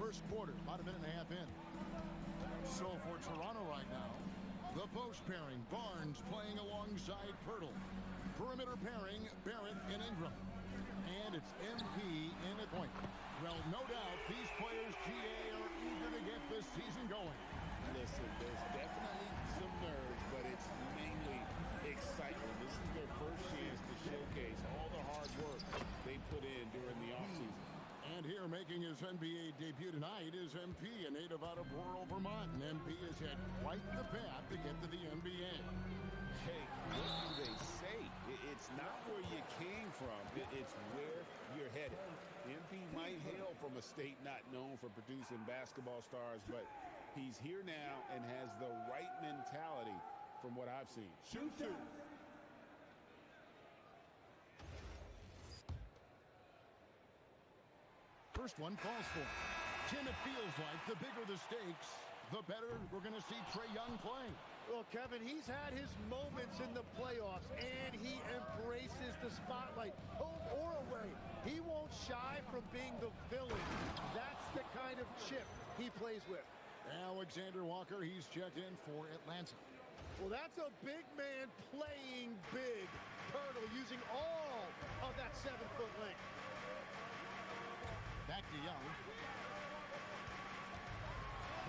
first quarter, about a minute and a half in. So for Toronto right now, the post pairing, Barnes playing alongside Pirtle. Perimeter pairing, Barrett and Ingram. And it's MP in at point. Well, no doubt, these players, GA, are eager to get this season going. Listen, there's definitely some nerves, but it's mainly excitement. This is their first chance to showcase all the hard work they put in during the offseason. And here making his NBA debut tonight is MP, a native out of rural Vermont. And MP has had quite the path to get to the NBA. Hey, what do they say? It's not where you came from. It's where you're headed. MP might hail from a state not known for producing basketball stars, but he's here now and has the right mentality from what I've seen. Shoot two. First one falls for. Tim, it feels like the bigger the stakes, the better we're going to see Trae Young play. Well, Kevin, he's had his moments in the playoffs, and he embraces the spotlight, home or away. He won't shy from being the villain. That's the kind of chip he plays with. Alexander Walker, he's checked in for Atlanta. Well, that's a big man playing big. Pirtle using all of that 7-foot length. Back to Young.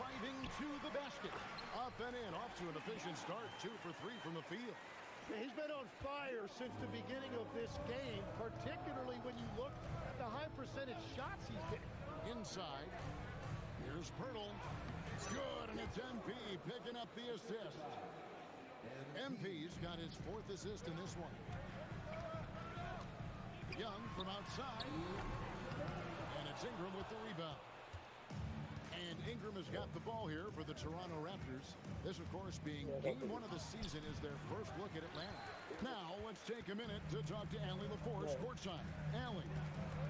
Driving to the basket. Up and in, off to an efficient start. 2 for 3 from the field. Yeah, he's been on fire since the beginning of this game, particularly when you look at the high percentage shots he's getting. Inside, here's Pirtle. Good, and it's MP picking up the assist. MP's got his 4th assist in this one. Young from outside. And it's Ingram with the rebound. And Ingram has got the ball here for the Toronto Raptors. This, of course, being game 1 of the season, is their first look at Atlanta. Now, let's take a minute to talk to Allie LaForce, courtside. Allie.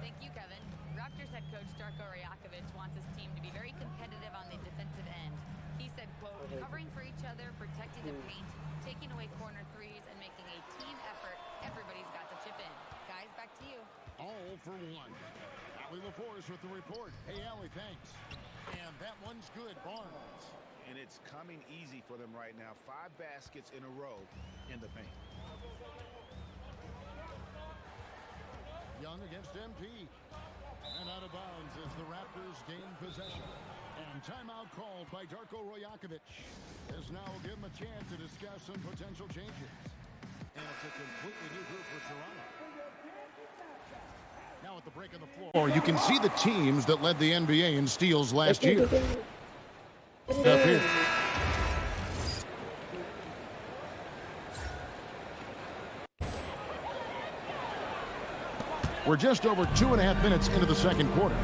Thank you, Kevin. Raptors head coach Darko Rajakovic wants his team to be very competitive on the defensive end. He said, quote, covering for each other, protecting the paint, taking away corner threes, and making a team effort. Everybody's got to chip in. Guys, back to you. All for one. Allie LaForce with the report. Hey, Allie, thanks. And that one's good, Barnes. And it's coming easy for them right now. 5 baskets in a row in the paint. Young against MP. And out of bounds as the Raptors gain possession. And timeout called by Darko Rajakovic. As now will give him a chance to discuss some potential changes. And it's a completely new group for Toronto. Now at the break on the floor, you can see the teams that led the NBA in steals last year. Up here. We're just over 2.5 minutes into the second quarter.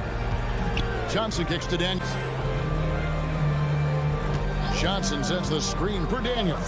Johnson kicks to Daniels. Johnson sets the screen for Daniels.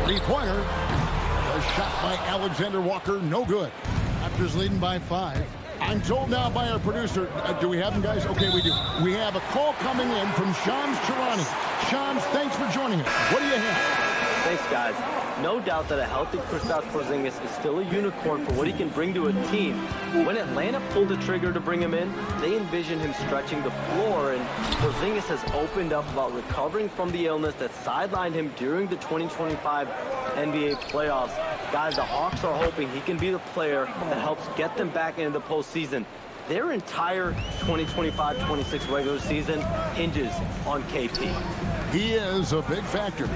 3-pointer. A shot by Alexander Walker, no good. Raptors leading by 5. I'm told now by our producer, do we have him, guys? Okay, we do. We have a call coming in from Shams Charania. Shams, thanks for joining us. What do you have? Thanks, guys. No doubt that a healthy Kristaps Porzingis is still a unicorn for what he can bring to a team. When Atlanta pulled the trigger to bring him in, they envisioned him stretching the floor, and Porzingis has opened up about recovering from the illness that sidelined him during the 2025 NBA playoffs. Guys, the Hawks are hoping he can be the player that helps get them back into the postseason. Their entire 2025-26 regular season hinges on KP. He is a big factor.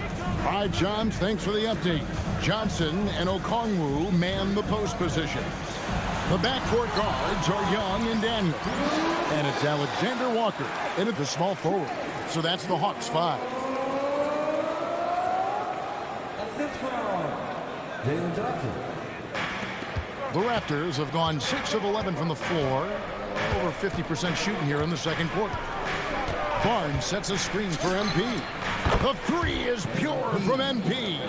All right, John, thanks for the update. Johnson and Okongwu man the post positions. The backcourt guards are Young and Daniels. And it's Alexander Walker into the small forward. So that's the Hawks 5. Assist from Jalen Johnson. The Raptors have gone 6 of 11 from the floor. Over 50% shooting here in the second quarter. Barnes sets a screen for MP. The 3 is pure from MP.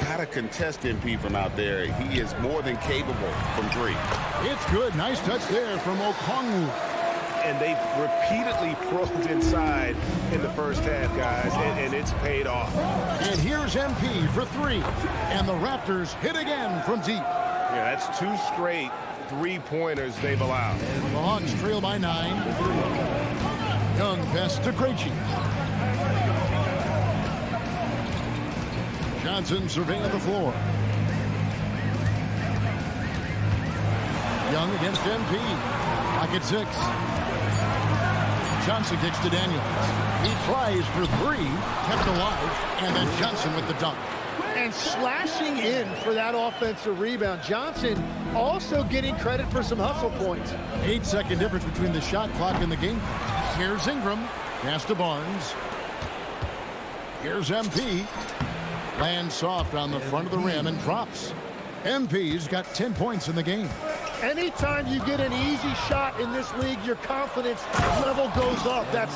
Gotta contest MP from out there. He is more than capable from 3. It's good. Nice touch there from Okongwu. And they've repeatedly probed inside in the first half, guys, and it's paid off. And here's MP for 3. And the Raptors hit again from deep. Yeah, that's 2 straight 3-pointers they've allowed. The Hawks trail by 9. Young Pass to Krejci. Johnson surveying the floor. Young against MP. Pocket 6. Johnson kicks to Daniels. He tries for 3, kept alive, and then Johnson with the dunk. And slashing in for that offensive rebound. Johnson also getting credit for some hustle points. 8-second difference between the shot clock and the game. Here's Ingram. Pass to Barnes. Here's MP. Lands soft on the front of the rim and drops. MP's got 10 points in the game. Anytime you get an easy shot in this league, your confidence level goes up. That's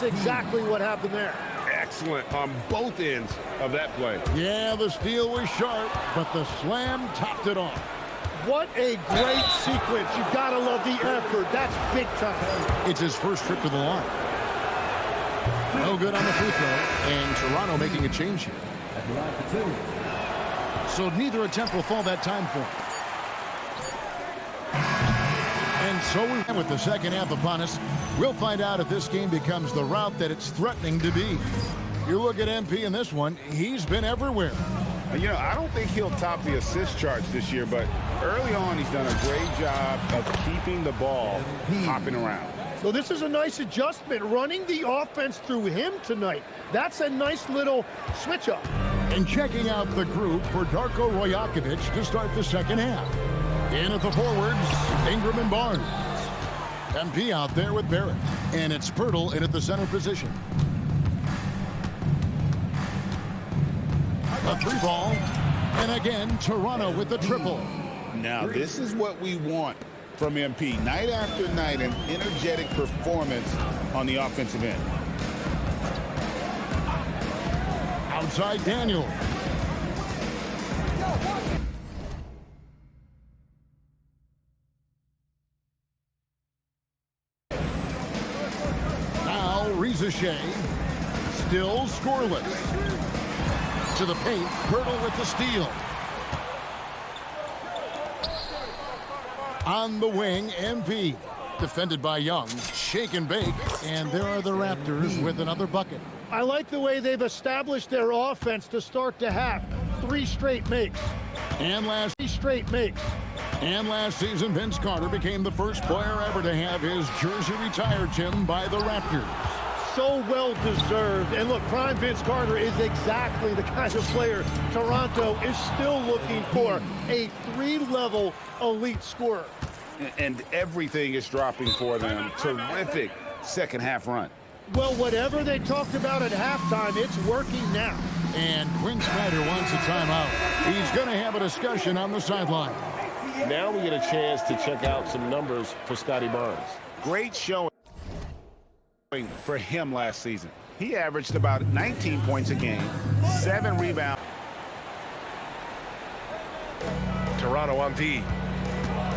exactly what happened there. Excellent on both ends of that play. Yeah, the steal was sharp, but the slam topped it off. What a great sequence. You gotta love the effort. That's big time. It's his first trip to the line. No good on the free throw, and Toronto making a change here. At the line for 2. So neither attempt will fall that time for him. And so we have with the second half upon us. We'll find out if this game becomes the route that it's threatening to be. You look at MP in this one, he's been everywhere. You know, I don't think he'll top the assist charts this year, but early on he's done a great job of keeping the ball hopping around. So this is a nice adjustment, running the offense through him tonight. That's a nice little switch up. And checking out the group for Darko Rajakovic to start the second half. In at the forwards, Ingram and Barnes. MP out there with Barrett. And it's Pirtle in at the center position. A 3 ball. And again, Toronto with the triple. Now, this is what we want from MP. Night after night, an energetic performance on the offensive end. Outside Daniel. Now Rizachet. Still scoreless. To the paint. Pirtle with the steal. On the wing, MP. Defended by Young. Shake and bake. And there are the Raptors with another bucket. I like the way they've established their offense to start the half. 3 straight makes. And last season, Vince Carter became the first player ever to have his jersey retired, Jim, by the Raptors. So well deserved. And look, prime Vince Carter is exactly the kind of player Toronto is still looking for. A 3-level elite scorer. And everything is dropping for them. Terrific second half run. Well, whatever they talked about at halftime, it's working now. And Quinn Snyder wants a timeout. He's going to have a discussion on the sideline. Now we get a chance to check out some numbers for Scotty Barnes. Great showing for him last season. He averaged about 19 points a game, 7 rebounds. Toronto on D.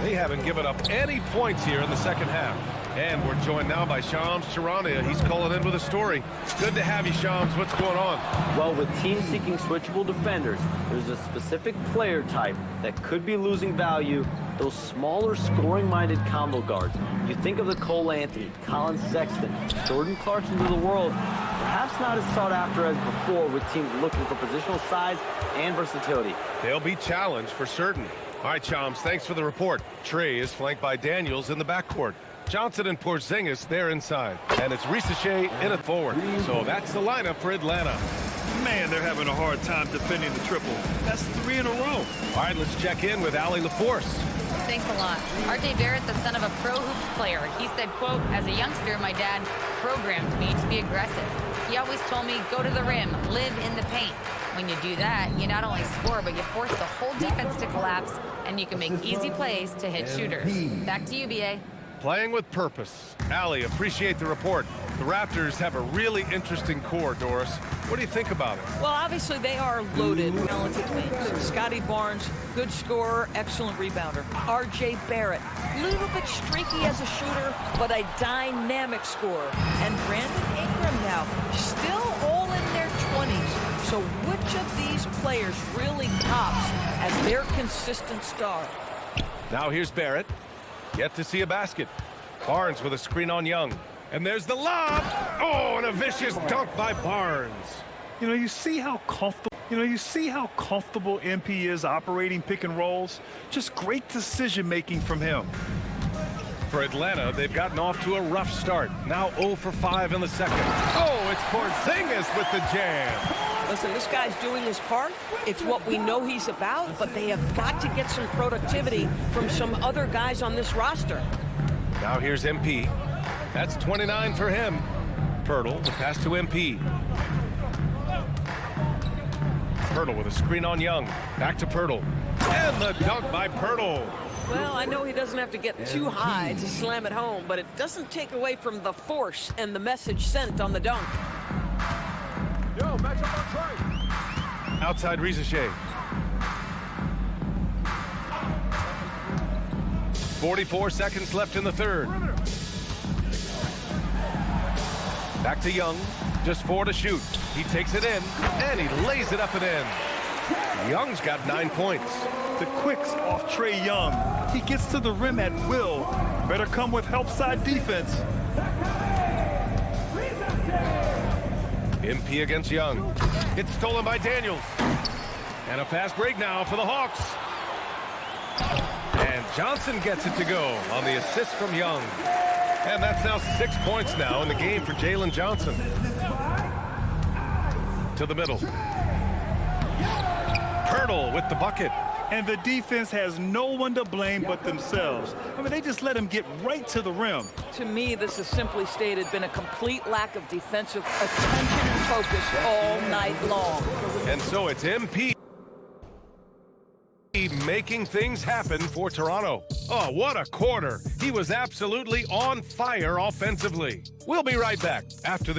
They haven't given up any points here in the second half. And we're joined now by Shams Charania. He's calling in with a story. Good to have you, Shams. What's going on? Well, with teams seeking switchable defenders, there's a specific player type that could be losing value, those smaller scoring-minded combo guards. You think of the Cole Anthony, Colin Sexton, Jordan Clarksons of the world, perhaps not as sought after as before with teams looking for positional size and versatility. They'll be challenged for certain. All right, Shams, thanks for the report. Trey is flanked by Daniels in the backcourt. Johnson and Porzingis, they're inside. And it's Rizachet in a forward. So that's the lineup for Atlanta. Man, they're having a hard time defending the triple. That's 3 in a row. All right, let's check in with Allie LaForce. Thanks a lot. R.J. Barrett, the son of a pro hoops player. He said, quote, as a youngster, my dad programmed me to be aggressive. He always told me, go to the rim, live in the paint. When you do that, you not only score, but you force the whole defense to collapse, and you can make easy plays to hit shooters. Back to you, B.A. Playing with purpose. Allie, appreciate the report. The Raptors have a really interesting core, Doris. What do you think about it? Well, obviously they are loaded, talented wings. Scotty Barnes, good scorer, excellent rebounder. R.J. Barrett, a little bit streaky as a shooter, but a dynamic scorer. And Brandon Ingram now, still all in their 20s. So which of these players really tops as their consistent star? Now here's Barrett. Yet to see a basket. Barnes with a screen on Young. And there's the lob. Oh, and a vicious dunk by Barnes. You see how comfortable MP is operating pick and rolls? Just great decision-making from him. For Atlanta, they've gotten off to a rough start. Now 0 for 5 in the second. Oh, it's Porzingis with the jam. Listen, this guy's doing his part. It's what we know he's about, but they have got to get some productivity from some other guys on this roster. Now here's MP. That's 29 for him. Pirtle, the pass to MP. Pirtle with a screen on Young. Back to Pirtle. And the dunk by Pirtle. Well, I know he doesn't have to get too high to slam it home, but it doesn't take away from the force and the message sent on the dunk. Yo, match up on Trey. Outside Rizachet. 44 seconds left in the third. Back to Young. Just 4 to shoot. He takes it in, and he lays it up and in. Young's got 9 points. The quicks off Trae Young. He gets to the rim at will. Better come with help side defense. MP against Young. It's stolen by Daniels. And a fast break now for the Hawks. And Johnson gets it to go on the assist from Young. And that's now 6 points now in the game for Jalen Johnson. To the middle. Pirtle with the bucket. And the defense has no one to blame but themselves. I mean, they just let him get right to the rim. To me, this has simply stated been a complete lack of defensive attention and focus all night long. And so it's MP making things happen for Toronto. Oh, what a quarter. He was absolutely on fire offensively. We'll be right back after the